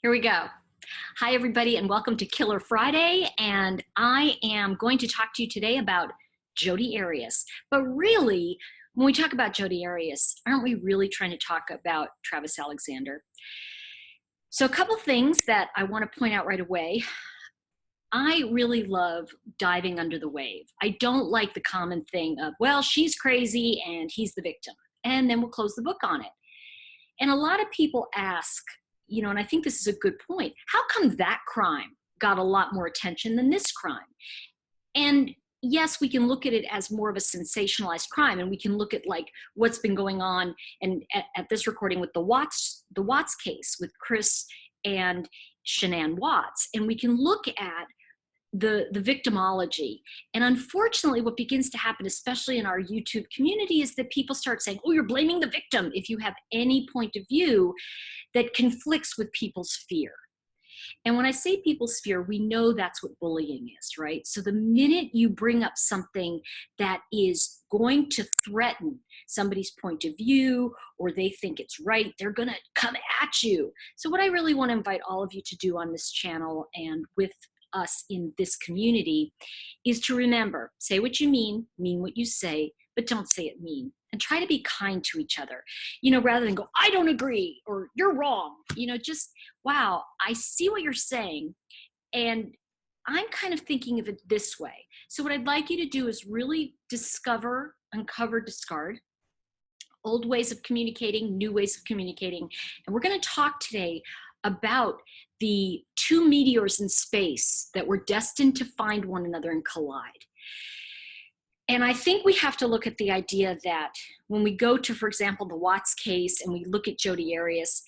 Here we go. Hi, everybody, and welcome to Killer Friday. And I am going to talk to you today about Jodi Arias. But really, when we talk about Jodi Arias, aren't we really trying to talk about Travis Alexander? So a couple things that I want to point out right away. I really love diving under the wave. I don't like the common thing of, well, she's crazy and he's the victim, and then we'll close the book on it. And a lot of people ask, and I think this is a good point, how come that crime got a lot more attention than this crime? And yes, we can look at it as more of a sensationalized crime, and we can look at like what's been going on and at this recording with the Watts case with Chris and Shanann Watts, and we can look at the victimology. And unfortunately, what begins to happen, especially in our YouTube community, is that people start saying, oh, you're blaming the victim if you have any point of view that conflicts with people's fear. And when I say people's fear, we know that's what bullying is, right? So the minute you bring up something that is going to threaten somebody's point of view, or they think it's right, they're gonna come at you. So what I really want to invite all of you to do on this channel and with us in this community is to remember, say what you mean what you say, but don't say it mean. And try to be kind to each other, rather than go, I don't agree, or you're wrong, just, wow, I see what you're saying. And I'm kind of thinking of it this way. So what I'd like you to do is really discover, uncover, discard old ways of communicating, new ways of communicating. And we're going to talk today about the two meteors in space that were destined to find one another and collide. And I think we have to look at the idea that when we go to, for example, the Watts case and we look at Jodi Arias,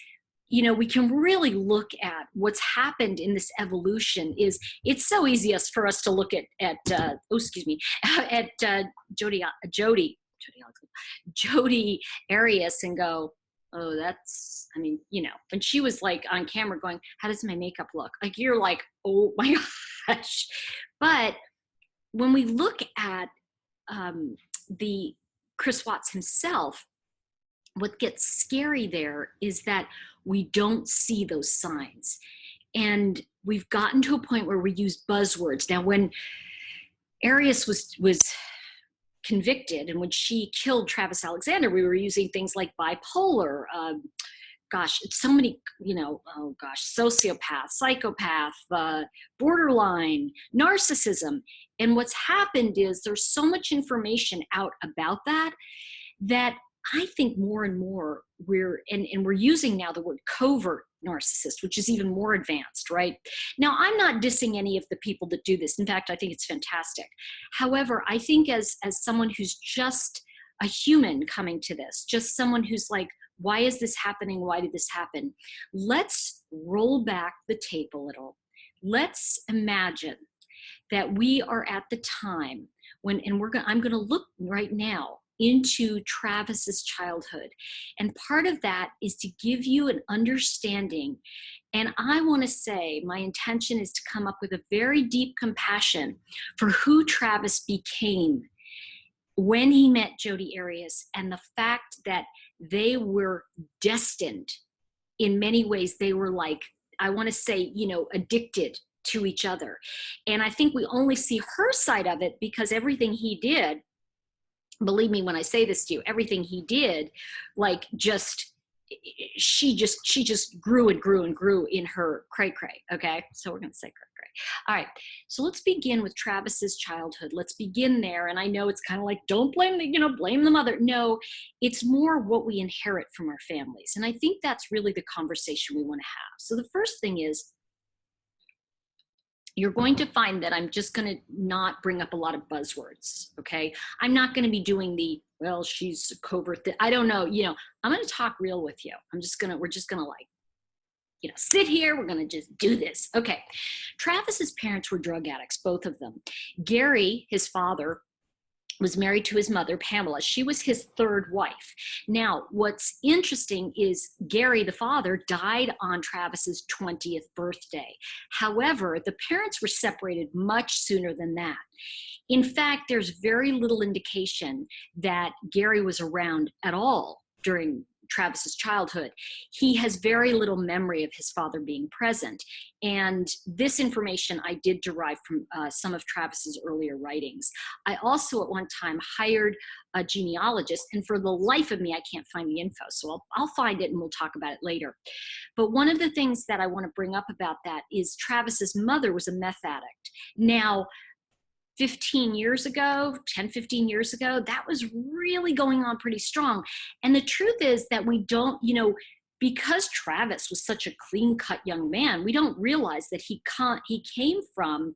we can really look at what's happened in this evolution. Is it's so easy for us to look at Jodi Arias and go, oh, that's, when she was like on camera going, how does my makeup look? Like, you're like, oh my gosh. But when we look at the Chris Watts himself, what gets scary there is that we don't see those signs. And we've gotten to a point where we use buzzwords. Now, when Arias was convicted and when she killed Travis Alexander, we were using things like bipolar, so many, sociopath, psychopath, borderline, narcissism. And what's happened is there's so much information out about that I think more and more we're using now the word covert narcissist, which is even more advanced, right? Now, I'm not dissing any of the people that do this. In fact, I think it's fantastic. However, I think as someone who's just a human coming to this, just someone who's like, why is this happening? Why did this happen? Let's roll back the tape a little. Let's imagine that we are at the time when, I'm going to look right now into Travis's childhood. And part of that is to give you an understanding. And I want to say my intention is to come up with a very deep compassion for who Travis became when he met Jodi Arias, and the fact that they were destined in many ways. They were like, I want to say, addicted to each other. And I think we only see her side of it because everything he did, believe me when I say this to you, everything he did, she just grew and grew and grew in her cray-cray. Okay, so we're going to say cray-cray. All right, so let's begin with Travis's childhood. Let's begin there. And I know it's kind of like, don't blame blame the mother. No, it's more what we inherit from our families. And I think that's really the conversation we want to have. So the first thing is, you're going to find that I'm just going to not bring up a lot of buzzwords, okay? I'm not going to be doing well, she's covert. I don't know, I'm going to talk real with you. We're just going to sit here. We're going to just do this. Okay. Travis's parents were drug addicts, both of them. Gary, his father, was married to his mother, Pamela. She was his third wife. Now, what's interesting is Gary, the father, died on Travis's 20th birthday. However, the parents were separated much sooner than that. In fact, there's very little indication that Gary was around at all during Travis's childhood, he has very little memory of his father being present. And this information I did derive from some of Travis's earlier writings. I also at one time hired a genealogist, and for the life of me, I can't find the info. So I'll find it and we'll talk about it later. But one of the things that I want to bring up about that is Travis's mother was a meth addict. Now, 15 years ago, 10, 15 years ago, that was really going on pretty strong. And the truth is that we don't, because Travis was such a clean-cut young man, we don't realize that he came from,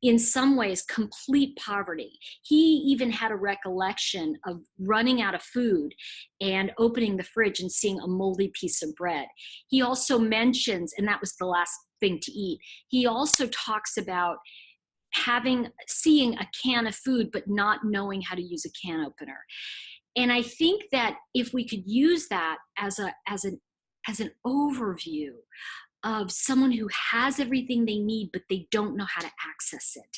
in some ways, complete poverty. He even had a recollection of running out of food and opening the fridge and seeing a moldy piece of bread. He also mentions, and that was the last thing to eat, he also talks about seeing a can of food but not knowing how to use a can opener. And I think that if we could use that as an overview of someone who has everything they need but they don't know how to access it,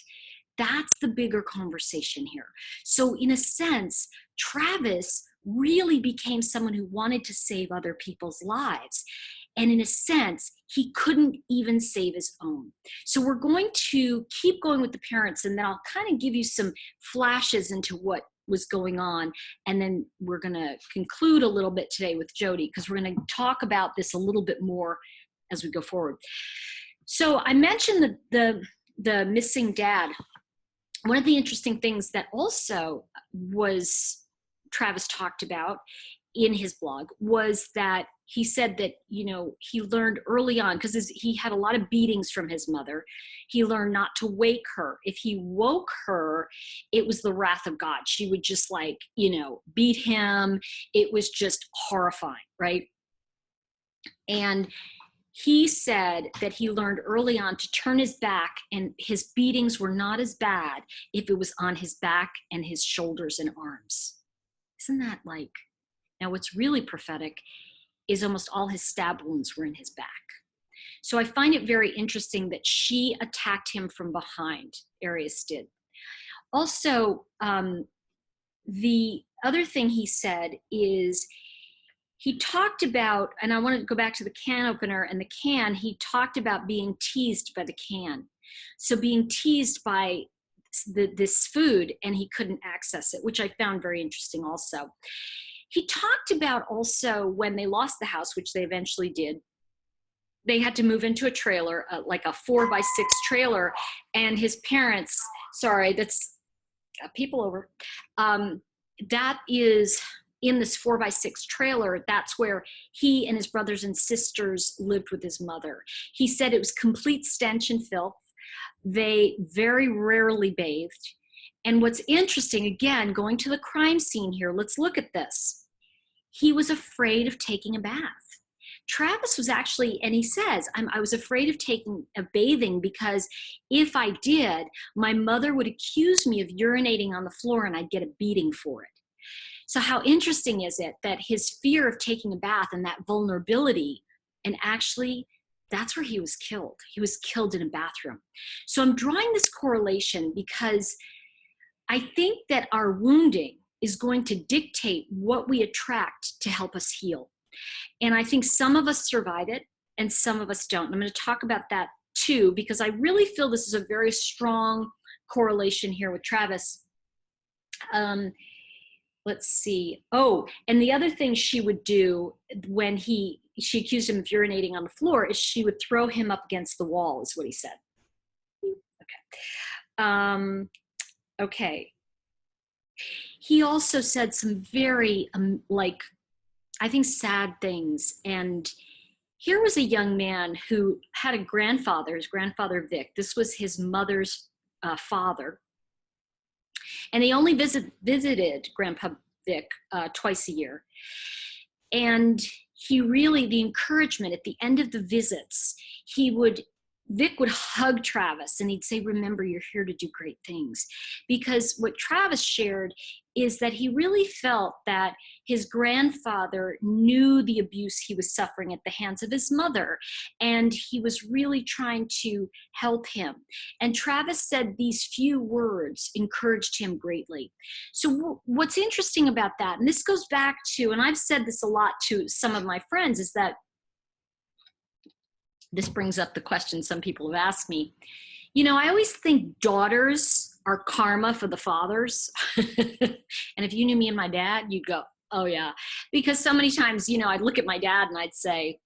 that's the bigger conversation here. So in a sense, Travis really became someone who wanted to save other people's lives. And in a sense, he couldn't even save his own. So we're going to keep going with the parents, and then I'll kind of give you some flashes into what was going on. And then we're going to conclude a little bit today with Jodi, because we're going to talk about this a little bit more as we go forward. So I mentioned the missing dad. One of the interesting things that also was Travis talked about in his blog was that he said that, he learned early on, because he had a lot of beatings from his mother, he learned not to wake her. If he woke her, it was the wrath of God. She would just beat him. It was just horrifying, right? And he said that he learned early on to turn his back, and his beatings were not as bad if it was on his back and his shoulders and arms. Isn't that now what's really prophetic is almost all his stab wounds were in his back. So I find it very interesting that she attacked him from behind, Arias did. Also, the other thing he said is he talked about, and I want to go back to the can opener and the can, he talked about being teased by the can. So being teased by this food, and he couldn't access it, which I found very interesting also. He talked about also when they lost the house, which they eventually did, they had to move into a trailer, like a 4x6 trailer, and his parents, sorry, that's people over, that is in this 4x6 trailer, that's where he and his brothers and sisters lived with his mother. He said it was complete stench and filth. They very rarely bathed. And what's interesting, again, going to the crime scene here, let's look at this. He was afraid of taking a bath. Travis was actually, and he says, I was afraid of taking a bathing because if I did, my mother would accuse me of urinating on the floor and I'd get a beating for it. So how interesting is it that his fear of taking a bath and that vulnerability, and actually that's where he was killed. He was killed in a bathroom. So I'm drawing this correlation because I think that our wounding is going to dictate what we attract to help us heal. And I think some of us survive it and some of us don't. And I'm going to talk about that too, because I really feel this is a very strong correlation here with Travis. Let's see. Oh, and the other thing she would do when she accused him of urinating on the floor is she would throw him up against the wall, is what he said. Okay. Okay. He also said some very, I think, sad things. And here was a young man who had a grandfather, his grandfather Vic. This was his mother's father. And they only visited Grandpa Vic twice a year. And he really, the encouragement at the end of the visits, he would, Vic would hug Travis and he'd say, remember, you're here to do great things. Because what Travis shared is that he really felt that his grandfather knew the abuse he was suffering at the hands of his mother, and he was really trying to help him. And Travis said these few words encouraged him greatly. So what's interesting about that, and this goes back to, and I've said this a lot to some of my friends, is that this brings up the question some people have asked me. You know, I always think daughters are karma for the fathers. And if you knew me and my dad, you'd go, oh yeah. Because so many times, you know, I'd look at my dad and I'd say,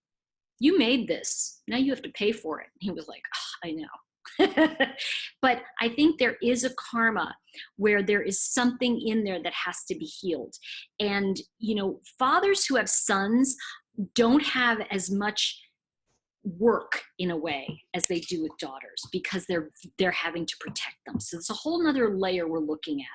you made this, now you have to pay for it. And he was like, oh, I know. But I think there is a karma where there is something in there that has to be healed. And, you know, fathers who have sons don't have as much work in a way as they do with daughters, because they're having to protect them. So it's a whole nother layer we're looking at.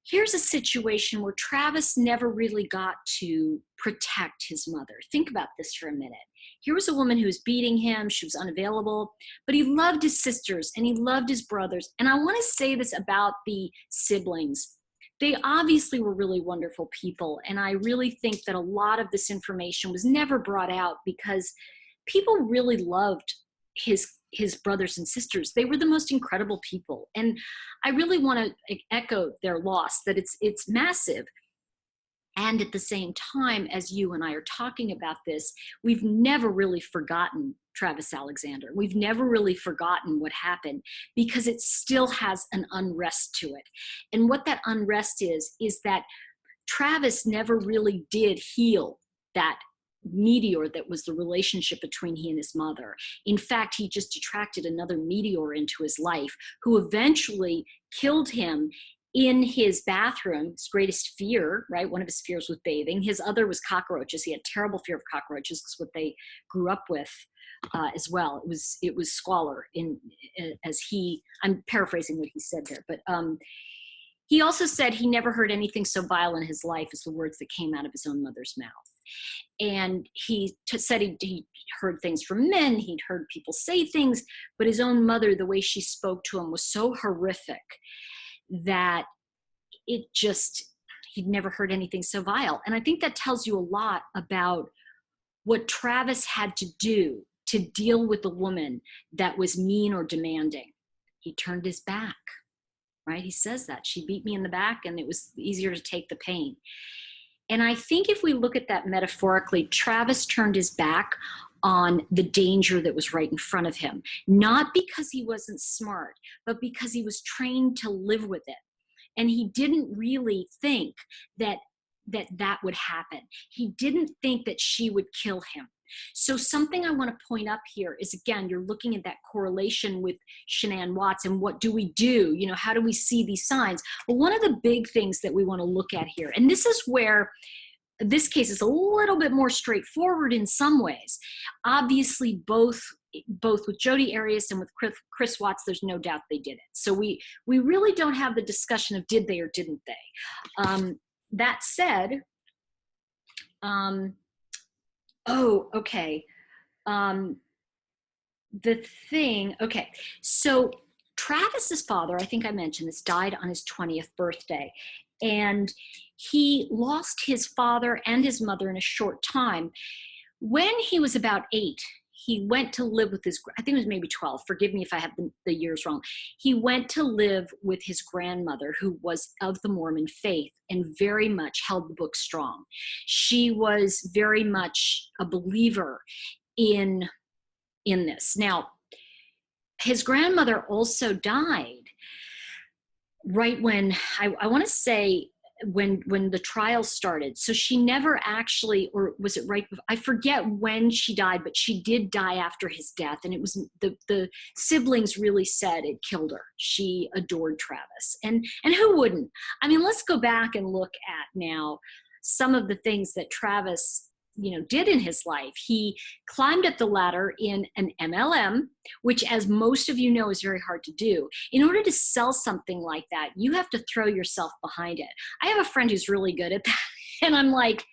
Here's a situation where Travis never really got to protect his mother. Think about this for a minute. Here was a woman who was beating him. She was unavailable, but he loved his sisters and he loved his brothers. And I want to say this about the siblings. They obviously were really wonderful people. And I really think that a lot of this information was never brought out because people really loved his brothers and sisters. They were the most incredible people. And I really want to echo their loss, that it's massive. And at the same time, as you and I are talking about this, we've never really forgotten Travis Alexander. We've never really forgotten what happened, because it still has an unrest to it. And what that unrest is that Travis never really did heal that meteor that was the relationship between he and his mother. In fact, he just attracted another meteor into his life, who eventually killed him in his bathroom. His greatest fear, right? One of his fears was bathing. His other was cockroaches. He had terrible fear of cockroaches because what they grew up with as well. It was squalor I'm paraphrasing what he said there, but he also said he never heard anything so vile in his life as the words that came out of his own mother's mouth. And he said he heard things from men, he'd heard people say things, but his own mother, the way she spoke to him was so horrific that he'd never heard anything so vile. And I think that tells you a lot about what Travis had to do to deal with a woman that was mean or demanding. He turned his back, right? He says that. She beat me in the back and it was easier to take the pain. And I think if we look at that metaphorically, Travis turned his back on the danger that was right in front of him, not because he wasn't smart, but because he was trained to live with it. And he didn't really think that would happen. He didn't think that she would kill him. So something I want to point up here is, again, you're looking at that correlation with Shanann Watts and what do we do? You know, how do we see these signs? Well, one of the big things that we want to look at here, and this is where this case is a little bit more straightforward in some ways. Obviously, both with Jodi Arias and with Chris Watts, there's no doubt they did it. So we really don't have the discussion of did they or didn't they. That said, so Travis's father, I think I mentioned this, died on his 20th birthday. And he lost his father and his mother in a short time. When he was about 8, he went to live with I think it was maybe 12, forgive me if I have the years wrong. He went to live with his grandmother, who was of the Mormon faith and very much held the book strong. She was very much a believer in this. Now, his grandmother also died right when, I want to say, when the trial started. So she never actually, or was it right before, I forget when she died, but she did die after his death. And it was the siblings really said it killed her. She adored Travis. And who wouldn't? I mean, let's go back and look at now some of the things that Travis did in his life. He climbed up the ladder in an MLM, which, as most of you know, is very hard to do. In order to sell something like that, you have to throw yourself behind it. I have a friend who's really good at that. And I'm like,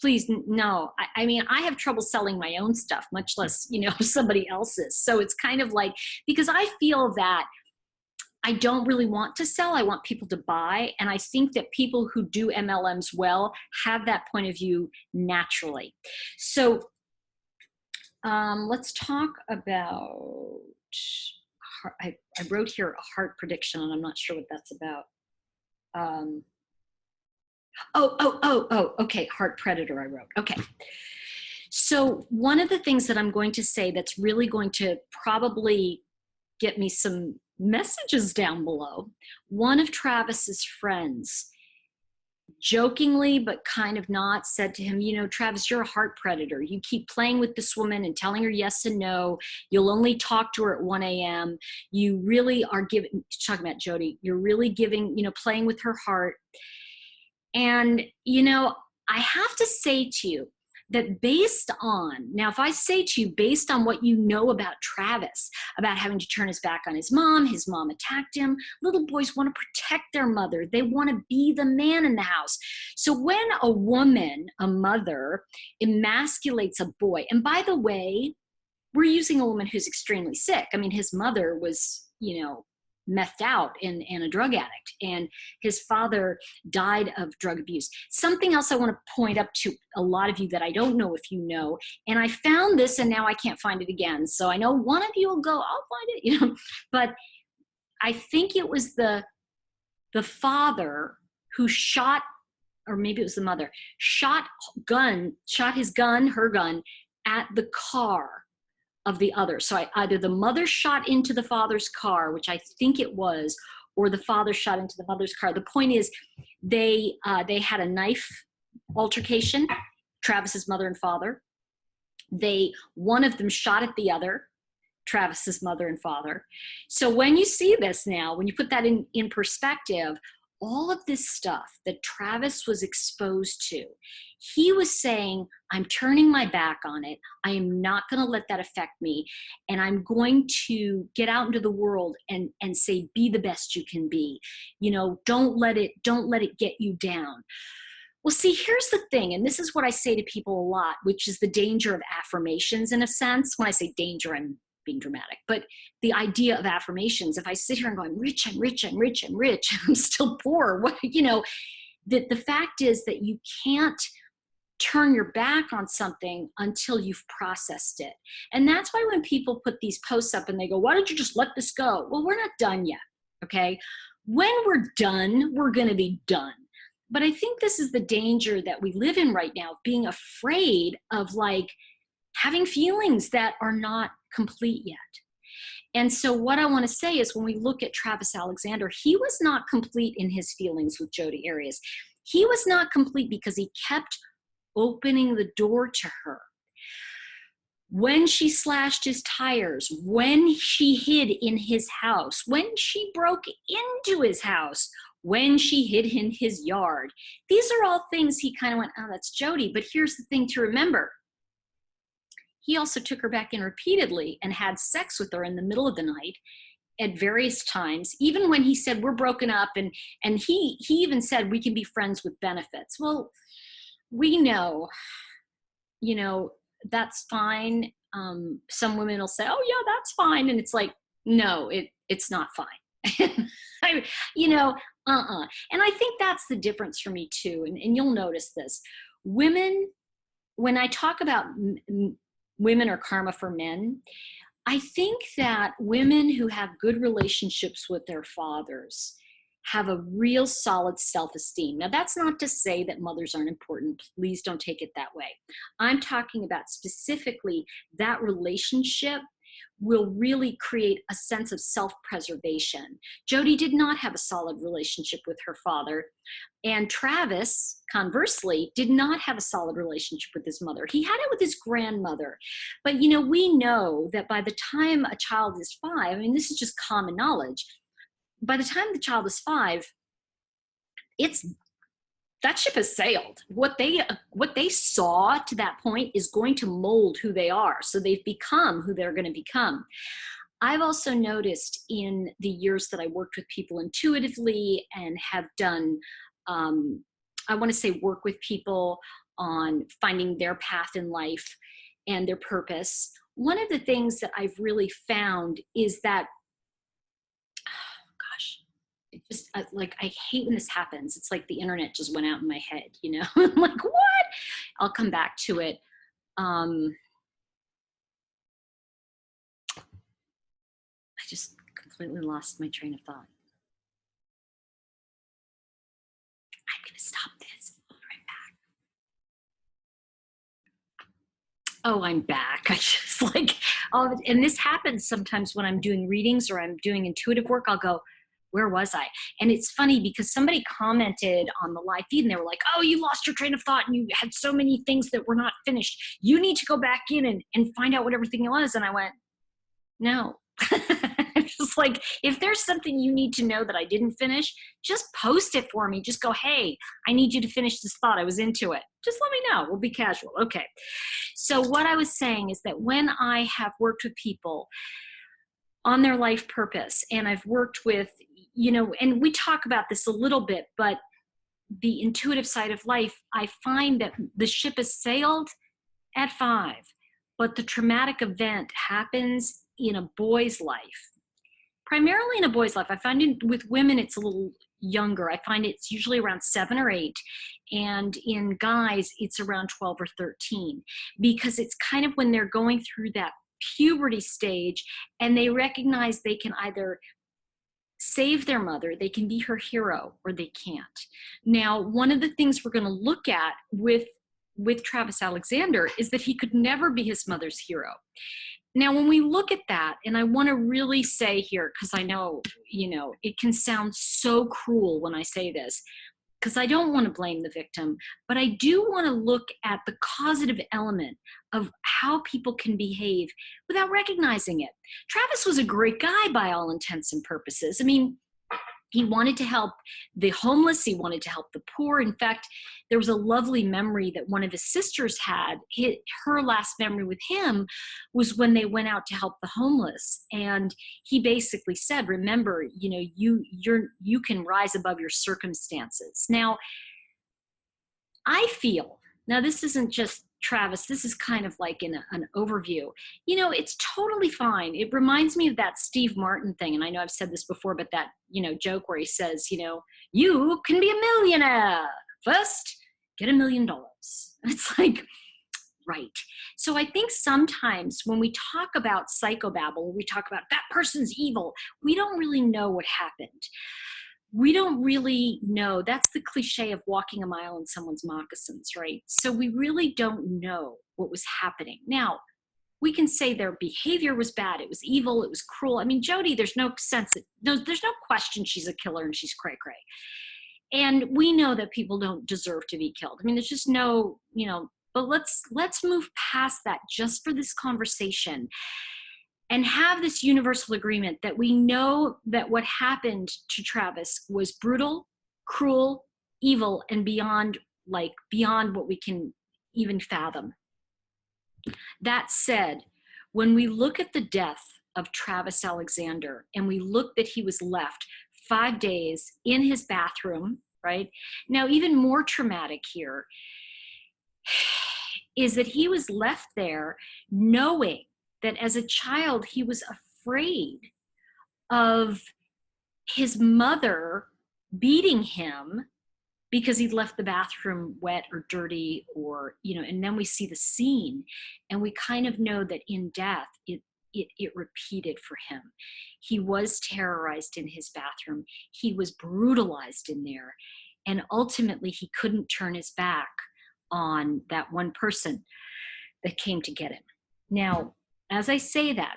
please, no. I mean, I have trouble selling my own stuff, much less, somebody else's. So it's kind of like, because I feel that I don't really want to sell. I want people to buy. And I think that people who do MLMs well have that point of view naturally. So let's talk about, I wrote here a heart prediction, and I'm not sure what that's about. Okay, heart predator I wrote. Okay. So one of the things that I'm going to say that's really going to probably get me some messages down below, one of Travis's friends jokingly but kind of not said to him, Travis, you're a heart predator. You keep playing with this woman and telling her yes and no. You'll only talk to her at 1 a.m. You really are talking about Jodi, you're really playing with her heart. And, I have to say to you that now if I say to you, based on what you know about Travis, about having to turn his back on his mom attacked him, little boys want to protect their mother. They want to be the man in the house. So when a woman, a mother, emasculates a boy, and by the way, we're using a woman who's extremely sick. I mean, his mother was, methed out and a drug addict, and his father died of drug abuse. Something else I want to point up to a lot of you that I don't know if you know, and I found this and now I can't find it again. So I know one of you will go, I'll find it, but I think it was the father who shot, or maybe it was the mother, shot her gun at the car of the other. So either the mother shot into the father's car, which I think it was, or the father shot into the mother's car. The point is, they had a knife altercation, Travis's mother and father. One of them shot at the other, Travis's mother and father. So when you see this now, when you put that in perspective, all of this stuff that Travis was exposed to, he was saying, I'm turning my back on it. I am not going to let that affect me. And I'm going to get out into the world and say, be the best you can be. Don't let it get you down. Well, see, here's the thing, and this is what I say to people a lot, which is the danger of affirmations in a sense. When I say danger, I'm being dramatic, but the idea of affirmations, if I sit here and go, I'm rich, I'm rich, I'm rich, I'm rich, I'm still poor, the fact is that you can't turn your back on something until you've processed it. And that's why when people put these posts up and they go, why don't you just let this go? Well, we're not done yet, okay? When we're done, we're gonna be done. But I think this is the danger that we live in right now, being afraid of having feelings that are not complete yet. And so what I want to say is, when we look at Travis Alexander, he was not complete in his feelings with Jodi Arias. He was not complete because he kept opening the door to her. When she slashed his tires, when she hid in his house, when she broke into his house, when she hid in his yard. These are all things he kind of went, oh, that's Jodi. But here's the thing to remember. He also took her back in repeatedly and had sex with her in the middle of the night at various times, even when he said, we're broken up. And he even said, we can be friends with benefits. Well, we know, that's fine. Some women will say, oh yeah, that's fine. And it's like, no, it's not fine. And I think that's the difference for me too. And you'll notice this. Women, when I talk about women or karma for men, I think that women who have good relationships with their fathers have a real solid self-esteem. Now, that's not to say that mothers aren't important. Please don't take it that way. I'm talking about specifically that relationship will really create a sense of self-preservation. Jodi did not have a solid relationship with her father, and Travis, conversely, did not have a solid relationship with his mother. He had it with his grandmother. But, we know that by the time a child is 5, I mean, this is just common knowledge, by the time the child is 5, that ship has sailed. What they saw to that point is going to mold who they are. So they've become who they're going to become. I've also noticed in the years that I worked with people intuitively and have done, I want to say work with people on finding their path in life and their purpose. One of the things that I've really found is that, oh gosh, it just like, I hate when this happens. It's like the internet just went out in my head, you know. I'm like, what? I'll come back to it. I just completely lost my train of thought. I'm gonna stop this. I'll be right back. Oh, I'm back. I just like, oh, and this happens sometimes when I'm doing readings or I'm doing intuitive work. I'll go, where was I? And it's funny because somebody commented on the live feed and they were like, oh, you lost your train of thought and you had so many things that were not finished. You need to go back in and find out what everything was. And I went, no. I'm just like, if there's something you need to know that I didn't finish, just post it for me. Just go, hey, I need you to finish this thought. I was into it. Just let me know. We'll be casual. Okay. So what I was saying is that when I have worked with people on their life purpose, and I've worked with, you know, and we talk about this a little bit, but the intuitive side of life, I find that the ship has sailed at 5, but the traumatic event happens in a boy's life, primarily in a boy's life. I find it with women, it's a little younger. I find it's usually around 7 or 8. And in guys, it's around 12 or 13, because it's kind of when they're going through that puberty stage and they recognize they can either save their mother, they can be her hero, or they can't. Now, one of the things we're going to look at with Travis Alexander is that he could never be his mother's hero. Now, when we look at that, and I want to really say here, because I know, you know, it can sound so cruel when I say this, because I don't want to blame the victim, but I do want to look at the causative element of how people can behave without recognizing it. Travis was a great guy by all intents and purposes. I mean, he wanted to help the homeless. He wanted to help the poor. In fact, there was a lovely memory that one of his sisters had. Her last memory with him was when they went out to help the homeless. And he basically said, remember, you know, you can rise above your circumstances. Now, I feel, now this isn't just Travis, this is kind of like in an overview. You know, it's totally fine. It reminds me of that Steve Martin thing. And I know I've said this before, but that, you know, joke where he says, you know, you can be a millionaire. First, get $1 million. It's like, right. So I think sometimes when we talk about psychobabble, we talk about that person's evil, we don't really know what happened. We don't really know. That's the cliche of walking a mile in someone's moccasins, right? So we really don't know what was happening. Now, we can say their behavior was bad. It was evil. It was cruel. I mean, Jodi, there's no sense, there's no question she's a killer and she's cray-cray. And we know that people don't deserve to be killed. I mean, there's just no, you know, but let's move past that just for this conversation and have this universal agreement that we know that what happened to Travis was brutal, cruel, evil, and beyond what we can even fathom. That said, when we look at the death of Travis Alexander and we look that he was left 5 days in his bathroom, right? Now, even more traumatic here is that he was left there knowing that as a child, he was afraid of his mother beating him because he'd left the bathroom wet or dirty, or, you know, and then we see the scene and we kind of know that in death, it repeated for him. He was terrorized in his bathroom. He was brutalized in there. And ultimately, he couldn't turn his back on that one person that came to get him. Now, as I say that,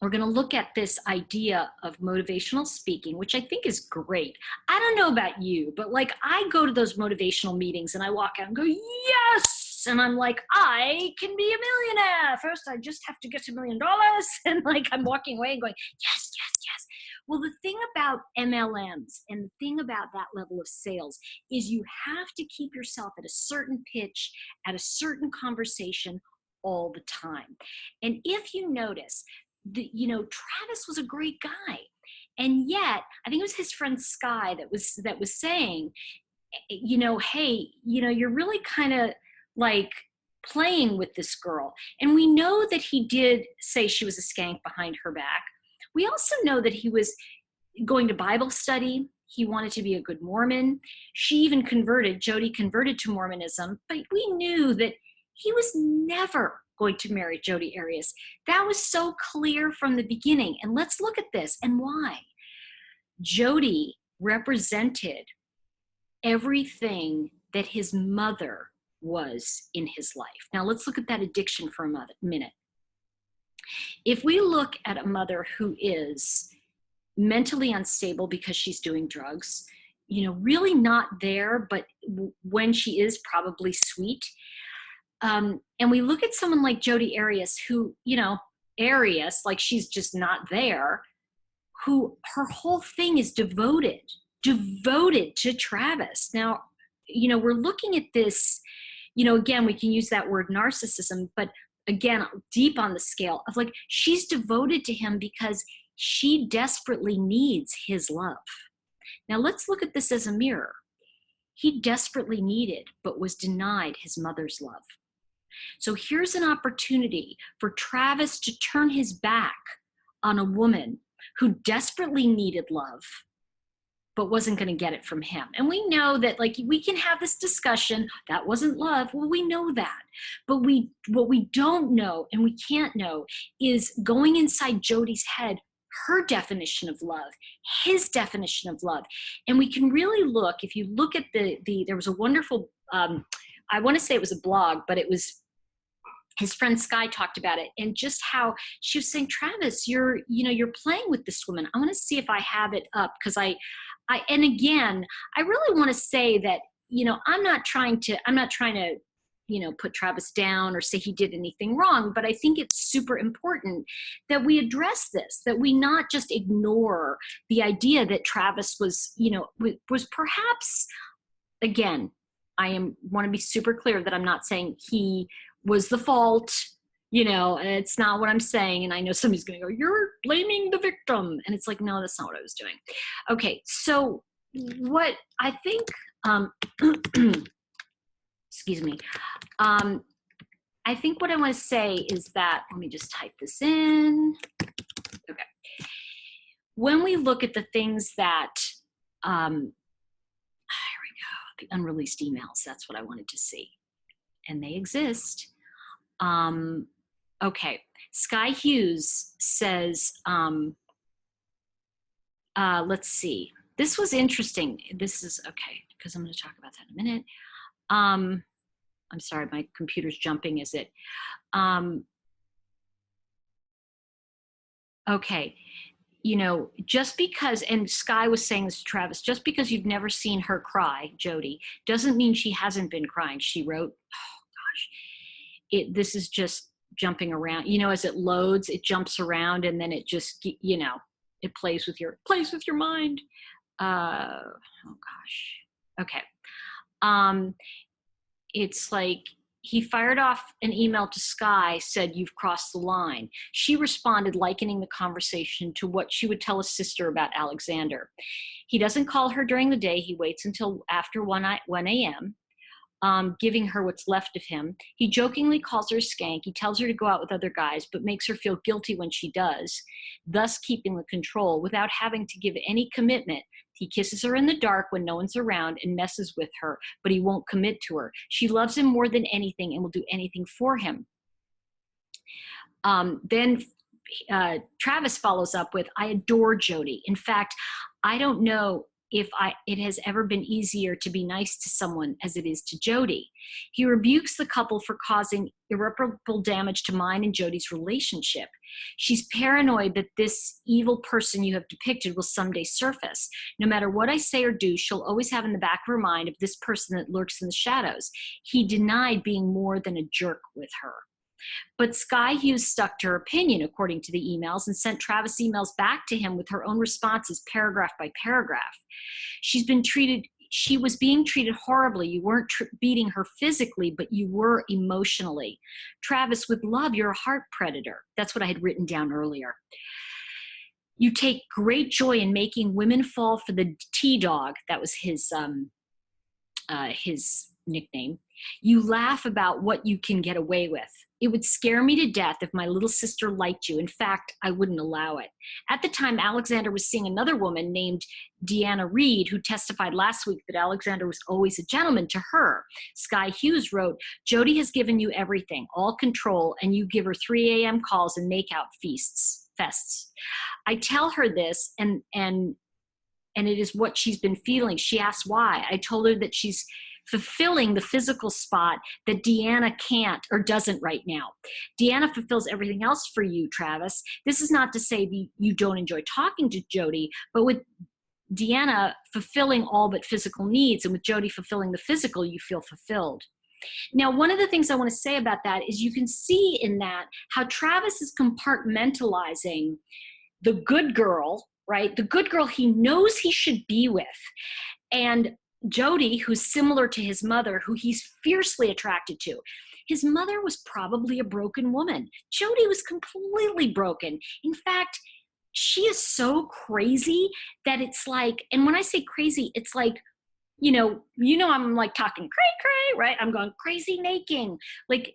we're going to look at this idea of motivational speaking, which I think is great. I don't know about you, but like I go to those motivational meetings and I walk out and go, yes! And I'm like, I can be a millionaire. First, I just have to get $1 million. And like I'm walking away and going, yes, yes, yes. Well, the thing about MLMs and the thing about that level of sales is you have to keep yourself at a certain pitch, at a certain conversation all the time. And if you notice, you know, Travis was a great guy. And yet, I think it was his friend Sky that was saying, hey, you're really kind of like playing with this girl. And we know that he did say she was a skank behind her back. We also know that he was going to Bible study. He wanted to be a good Mormon. She even converted, Jodi converted to Mormonism, but we knew that he was never going to marry Jodi Arias. That was so clear from the beginning. And let's look at this and why. Jodi represented everything that his mother was in his life. Now let's look at that addiction for a minute. If we look at a mother who is mentally unstable because she's doing drugs, really not there, but when she is, probably sweet. And we look at someone like Jodi Arias, who, Arias, like she's just not there, who her whole thing is devoted to Travis. Now, we're looking at this, again, we can use that word narcissism, but again, deep on the scale of like, she's devoted to him because she desperately needs his love. Now let's look at this as a mirror. He desperately needed, but was denied his mother's love. So here's an opportunity for Travis to turn his back on a woman who desperately needed love, but wasn't going to get it from him. And we know that, like, we can have this discussion, that wasn't love. Well, we know that. But what we don't know and we can't know is going inside Jodi's head, her definition of love, his definition of love. And we can really look, if you look at there was a wonderful, I want to say it was a blog, but it was his friend Sky talked about it, and just how she was saying, Travis, you're playing with this woman. I want to see if I have it up, because and again, I really want to say that, I'm not trying to, put Travis down or say he did anything wrong, but I think it's super important that we address this, that we not just ignore the idea that Travis was perhaps, again, want to be super clear that I'm not saying he was the fault, it's not what I'm saying. And I know somebody's going to go, you're blaming the victim. And it's like, no, that's not what I was doing. Okay. So what I think, excuse me. I think what I want to say is that, let me just type this in. Okay. When we look at the things that, here we go, the unreleased emails, that's what I wanted to see. And they exist. Okay, Sky Hughes says, let's see. This was interesting. This is, okay, because I'm going to talk about that in a minute. I'm sorry, my computer's jumping, is it? Okay, just because, and Sky was saying this to Travis, just because you've never seen her cry, Jodi, doesn't mean she hasn't been crying. She wrote, oh gosh, this is just jumping around, as it loads, it jumps around, and then it just, it plays with your mind. Oh gosh. Okay. It's like, he fired off an email to Sky, said, you've crossed the line. She responded, likening the conversation to what she would tell a sister about Alexander. He doesn't call her during the day. He waits until after 1 a.m., giving her what's left of him. He jokingly calls her a skank. He tells her to go out with other guys, but makes her feel guilty when she does, thus keeping the control without having to give any commitment. He kisses her in the dark when no one's around and messes with her, but he won't commit to her. She loves him more than anything and will do anything for him. Then Travis follows up with, I adore Jodi. In fact, I don't know if it has ever been easier to be nice to someone as it is to Jodi. He rebukes the couple for causing irreparable damage to mine and Jodi's relationship. She's paranoid that this evil person you have depicted will someday surface. No matter what I say or do, she'll always have in the back of her mind of this person that lurks in the shadows. He denied being more than a jerk with her. But Sky Hughes stuck to her opinion, according to the emails, and sent Travis emails back to him with her own responses, paragraph by paragraph. She was being treated horribly. You weren't beating her physically, but you were emotionally. Travis, with love, you're a heart predator. That's what I had written down earlier. You take great joy in making women fall for the T-dog. That was his his nickname, you laugh about what you can get away with. It would scare me to death if my little sister liked you. In fact, I wouldn't allow it. At the time, Alexander was seeing another woman named Deanna Reed, who testified last week that Alexander was always a gentleman to her. Sky Hughes wrote, Jodi has given you everything, all control, and you give her 3 a.m. calls and makeout fests. I tell her this, and it is what she's been feeling. She asks why. I told her that she's fulfilling the physical spot that Deanna can't or doesn't right now. Deanna fulfills everything else for you, Travis. This is not to say you don't enjoy talking to Jodi, but with Deanna fulfilling all but physical needs, and with Jodi fulfilling the physical, you feel fulfilled. Now, one of the things I want to say about that is you can see in that how Travis is compartmentalizing the good girl, right? The good girl he knows he should be with. And Jodi, who's similar to his mother, who he's fiercely attracted to. His mother was probably a broken woman. Jodi was completely broken. In fact, she is so crazy that it's like, and when I say crazy, it's like, I'm like talking cray, right? I'm going crazy making. Like,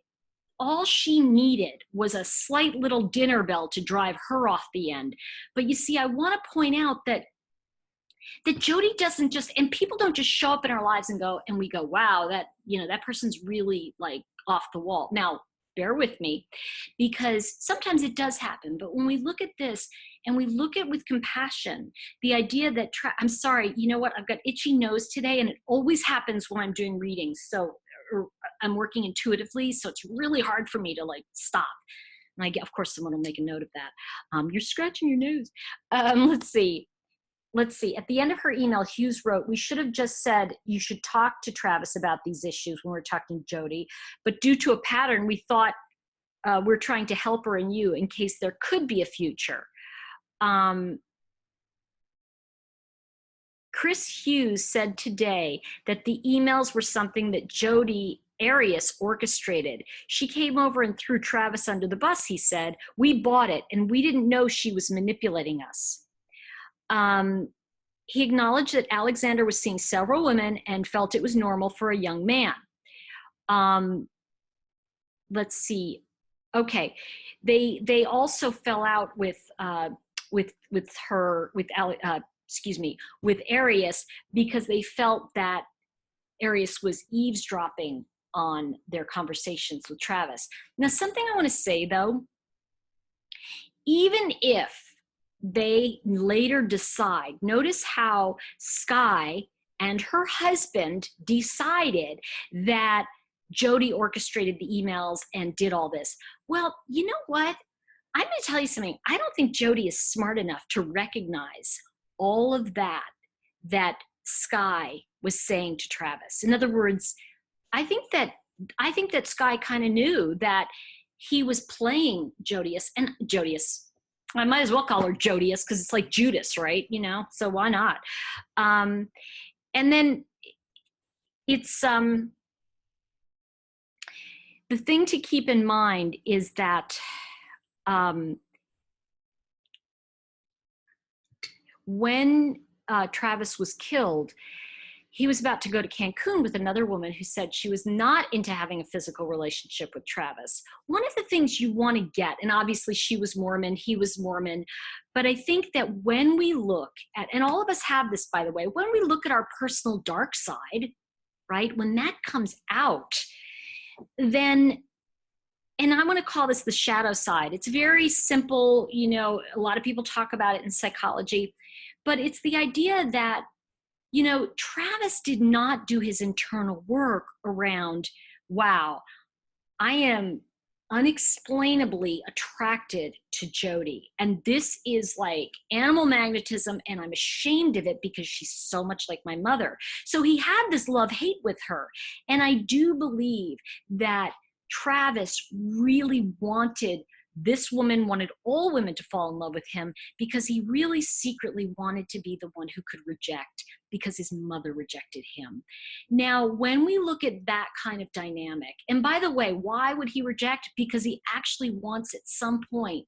all she needed was a slight little dinner bell to drive her off the end. But you see, I want to point out that Jodi doesn't just, and people don't just show up in our lives and we go, wow, that person's really like off the wall. Now, bear with me, because sometimes it does happen. But when we look at this and we look at with compassion, the idea that, I'm sorry, you know what? I've got itchy nose today, and it always happens when I'm doing readings. So I'm working intuitively, so it's really hard for me to like stop. And of course, someone will make a note of that. You're scratching your nose. Let's see. At the end of her email, Hughes wrote, we should have just said you should talk to Travis about these issues when we're talking to Jodi, but due to a pattern, we thought we're trying to help her and you in case there could be a future. Chris Hughes said today that the emails were something that Jodi Arias orchestrated. She came over and threw Travis under the bus, he said. We bought it, and we didn't know she was manipulating us. He acknowledged that Alexander was seeing several women and felt it was normal for a young man. Let's see. Okay, they also fell out with Arias, because they felt that Arias was eavesdropping on their conversations with Travis. Now, something I want to say though, even if they later decide, notice how Sky and her husband decided that Jodi orchestrated the emails and did all this. Well, you know what? I'm going to tell you something. I don't think Jodi is smart enough to recognize all of that Sky was saying to Travis. In other words, I think that Sky kind of knew that he was playing Jodius. I might as well call her Jodius because it's like Judas, right? So why not? And then it's the thing to keep in mind is that when Travis was killed, he was about to go to Cancun with another woman who said she was not into having a physical relationship with Travis. One of the things you want to get, and obviously she was Mormon, he was Mormon, but I think that when we look at, and all of us have this, by the way, when we look at our personal dark side, right, when that comes out, then, and I want to call this the shadow side. It's very simple, a lot of people talk about it in psychology, but it's the idea that Travis did not do his internal work around, wow, I am unexplainably attracted to Jodi. And this is like animal magnetism, and I'm ashamed of it because she's so much like my mother. So he had this love-hate with her. And I do believe that Travis really wanted all women to fall in love with him because he really secretly wanted to be the one who could reject, because his mother rejected him. Now, when we look at that kind of dynamic, and by the way, why would he reject? Because he actually wants at some point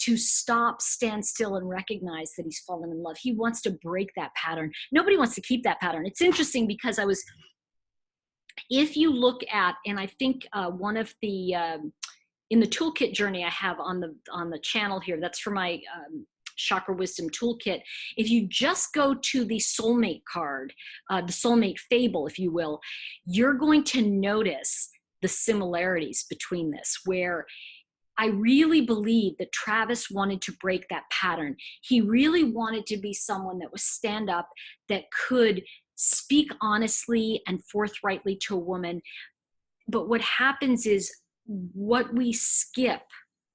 to stop, stand still, and recognize that he's fallen in love. He wants to break that pattern. Nobody wants to keep that pattern. It's interesting because I was if you look at, and I think one of the in the toolkit journey I have on the channel here, that's for my chakra wisdom toolkit. If you just go to the soulmate card, the soulmate fable, if you will, you're going to notice the similarities between this, where I really believe that Travis wanted to break that pattern. He really wanted to be someone that was stand up, that could speak honestly and forthrightly to a woman. But what happens is, what we skip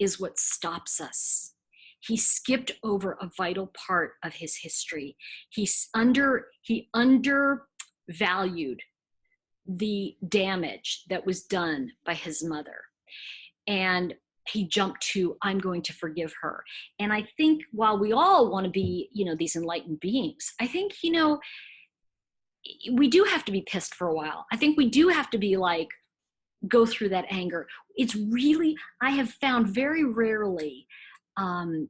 is what stops us. He skipped over a vital part of his history. He undervalued the damage that was done by his mother. And he jumped to, I'm going to forgive her. And I think while we all want to be, these enlightened beings, I think, we do have to be pissed for a while. I think we do have to be like, go through that anger. It's really, I have found very rarely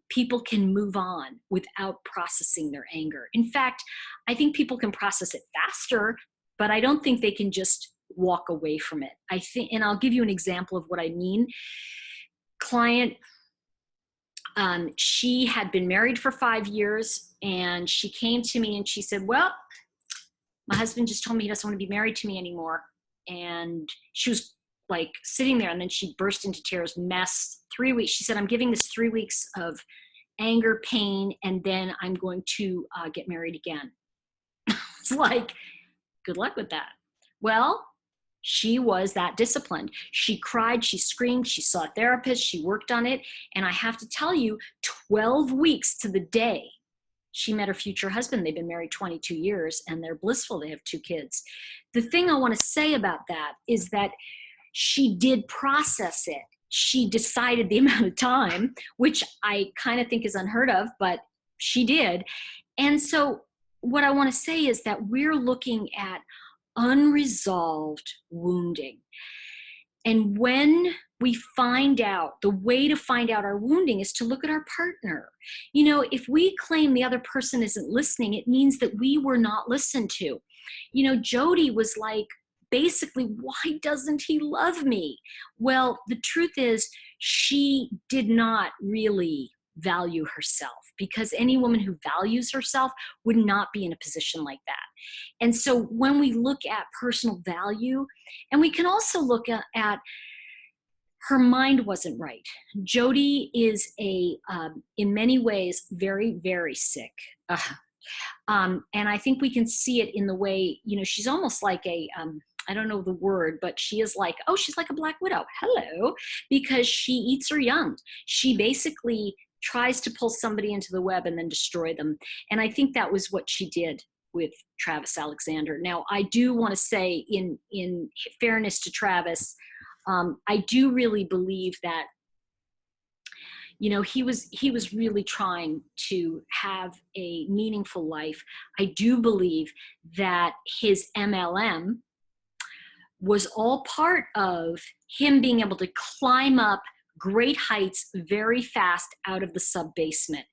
people can move on without processing their anger. In fact, I think people can process it faster, but I don't think they can just walk away from it. I think, and I'll give you an example of what I mean. Client, she had been married for 5 years, and she came to me and she said, well, my husband just told me he doesn't want to be married to me anymore. And she was like sitting there, and then she burst into tears, mess, 3 weeks. She said, I'm giving this 3 weeks of anger, pain, and then I'm going to get married again. It's like, good luck with that. Well, she was that disciplined. She cried, she screamed, she saw a therapist, she worked on it. And I have to tell you, 12 weeks to the day, she met her future husband. They've been married 22 years and they're blissful. They have 2 kids. The thing I want to say about that is that she did process it. She decided the amount of time, which I kind of think is unheard of, but she did. And so what I want to say is that we're looking at unresolved wounding. And when we find out, the way to find out our wounding is to look at our partner. If we claim the other person isn't listening, it means that we were not listened to. Jodi was like, basically, why doesn't he love me? Well, the truth is, she did not really value herself, because any woman who values herself would not be in a position like that. And so when we look at personal value, and we can also look at her mind wasn't right. Jodi is in many ways, very, very sick. And I think we can see it in the way, she's almost like I don't know the word, but she is like, she's like a black widow. Hello. Because she eats her young. She basically tries to pull somebody into the web and then destroy them. And I think that was what she did with Travis Alexander. Now, I do want to say, in fairness to Travis, I do really believe that, he was really trying to have a meaningful life. I do believe that his MLM was all part of him being able to climb up great heights very fast out of the sub-basement,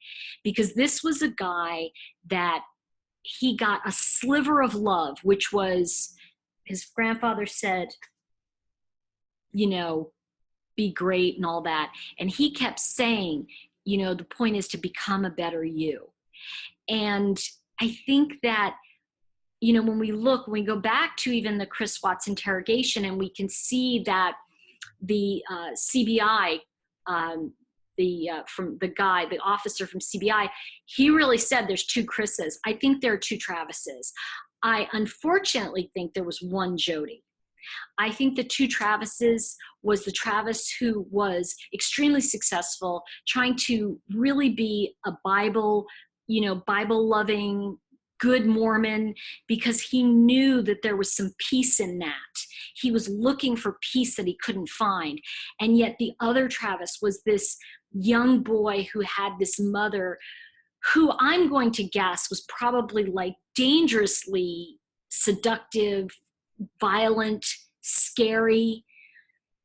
because this was a guy that he got a sliver of love, which was, his grandfather said, be great and all that. And he kept saying, the point is to become a better you. And I think that, when we go back to even the Chris Watts interrogation, and we can see that the CBI, from the officer from CBI, he really said there's 2 Chris's. I think there are 2 Travises. I unfortunately think there was one Jodi. I think the 2 Travises was the Travis who was extremely successful, trying to really be a Bible loving, good Mormon, because he knew that there was some peace in that. He was looking for peace that he couldn't find. And yet the other Travis was this young boy who had this mother who, I'm going to guess, was probably like dangerously seductive, violent, scary.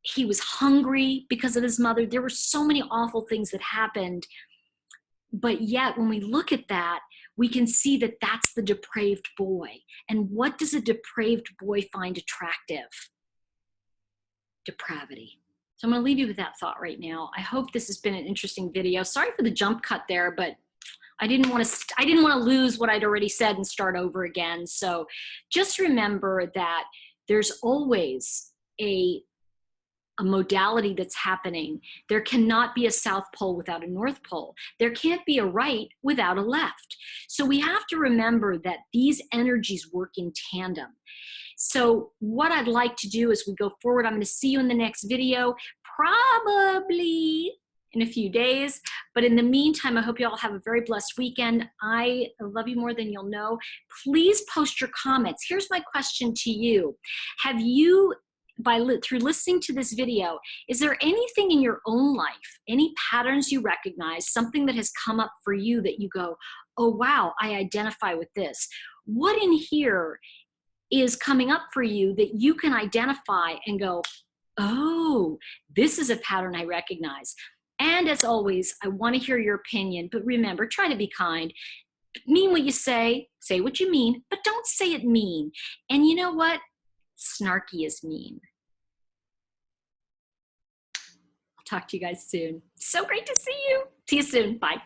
He was hungry because of his mother. There were so many awful things that happened. But yet when we look at that, we can see that that's the depraved boy. And what does a depraved boy find attractive? Depravity. So I'm going to leave you with that thought right now. I hope this has been an interesting video. Sorry for the jump cut there, but I didn't want to lose what I'd already said and start over again. So just remember that there's always a modality that's happening. There cannot be a South Pole without a North Pole. There can't be a right without a left. So we have to remember that these energies work in tandem. So what I'd like to do as we go forward, I'm going to see you in the next video, probably in a few days. But in the meantime, I hope you all have a very blessed weekend. I love you more than you'll know. Please post your comments. Here's my question to you. Have you, through listening to this video, is there anything in your own life, any patterns you recognize, something that has come up for you that you go, oh wow, I identify with this? What in here is coming up for you that you can identify and go, oh, this is a pattern I recognize? And as always, I want to hear your opinion, but remember, try to be kind. Mean what you say what you mean, but don't say it mean. And you know what? Snarky is mean. I'll talk to you guys soon. So great to see you. See you soon. Bye.